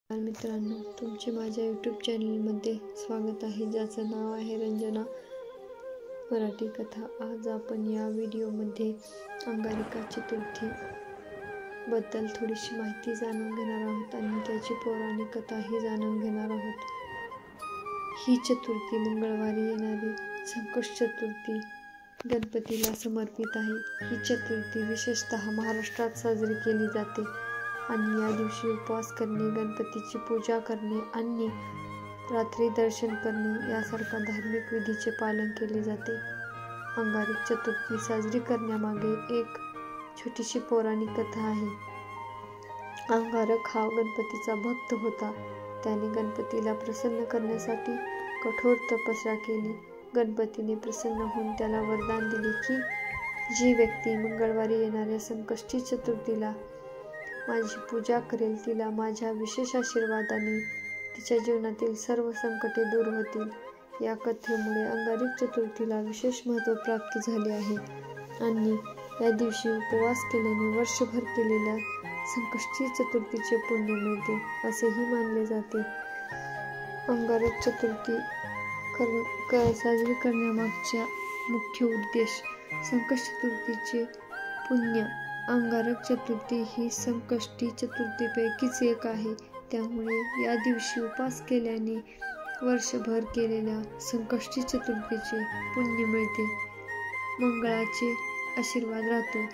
मित्रांनो, तुमचे माझ्या यूट्यूब चॅनलमध्ये स्वागत आहे, ज्याचं नाव आहे रंजना मराठी कथा। आज आपण या व्हिडिओमध्ये अंगारिका चतुर्थी बद्दल थोडीशी माहिती जाणून घेणार आहोत आणि त्याची पौराणिक कथाही जाणून घेणार आहोत। ही चतुर्थी मंगळवारी येणारी संकष्टी चतुर्थी गणपतीला समर्पित आहे। ही चतुर्थी विशेषतः महाराष्ट्रात साजरी केली जाते आणि या दिवशी उपवास करणे, गणपतीची पूजा करणे आणि रात्री दर्शन करणे यासारख्या धार्मिक विधीचे पालन केले जाते। अंगारक चतुर्थी साजरी करण्यामागे एक छोटीशी पौराणिक कथा आहे। अंगारक हा गणपतीचा भक्त होता। त्याने गणपतीला प्रसन्न करण्यासाठी कठोर तपस्या केली। गणपतीने प्रसन्न होऊन त्याला वरदान दिले की जी व्यक्ती मंगळवारी येणाऱ्या संकष्टी चतुर्थीला माझी पूजा करेल तिला माझ्या विशेष आशीर्वादाने तिच्या जीवनातील सर्व संकटे दूर होतील। या कथेमुळे अंगारक चतुर्थीला विशेष महत्त्व प्राप्त झाले आहे आणि या दिवशी उपवास केल्याने वर्षभर केलेल्या संकष्टी चतुर्थीचे पुण्य मिळते असेही मानले जाते। अंगारक चतुर्थी साजरी करण्यामागचा मुख्य उद्देश संकष्टी चतुर्थीचे पुण्य। अंगारक चतुर्थी ही संकष्टी चतुर्थीपैकीच एक आहे, त्यामुळे या दिवशी उपवास केल्याने वर्षभर केलेल्या संकष्टी चतुर्थीचे पुण्य मिळते, मंगळाचे आशीर्वाद राहतो।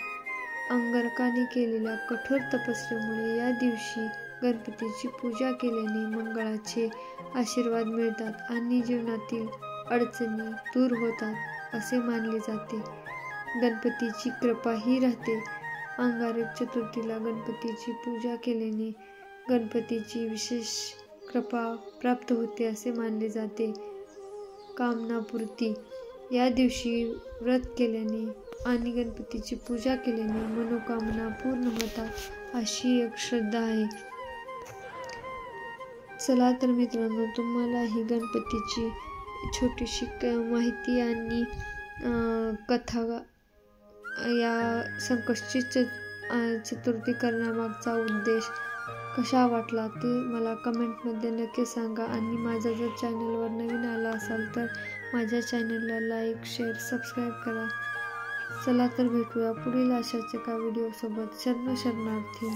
अंगारकाने केलेल्या कठोर तपस्येमुळे या दिवशी गणपतीची पूजा केल्याने मंगळाचे आशीर्वाद मिळतात आणि जीवनातील अडचणी दूर होतात असे मानले जाते। गणपतीची कृपाही राहते। अंगारक चतुर्थीला गणपतीची पूजा केल्याने गणपतीची विशेष कृपा प्राप्त होते असे मानले जाते। कामनापूर्ती या दिवशी व्रत केल्याने आणि गणपतीची पूजा केल्याने मनोकामना पूर्ण होतात अशी एक श्रद्धा आहे। चला तर मित्रांनो, तुम्हाला ही गणपतीची छोटीशी माहिती आणि कथा या संकष्टी चतुर्थी करण्यामागचा उद्देश कसा वाटला ते मला कमेंटमध्ये नक्की सांगा आणि माझ्या जर चॅनलवर नवीन आला असाल तर माझ्या चॅनलला लाईक, शेअर, सबस्क्राईब करा। चला तर भेटूया पुढील अशाच एका व्हिडिओसोबत। शरणार्थी।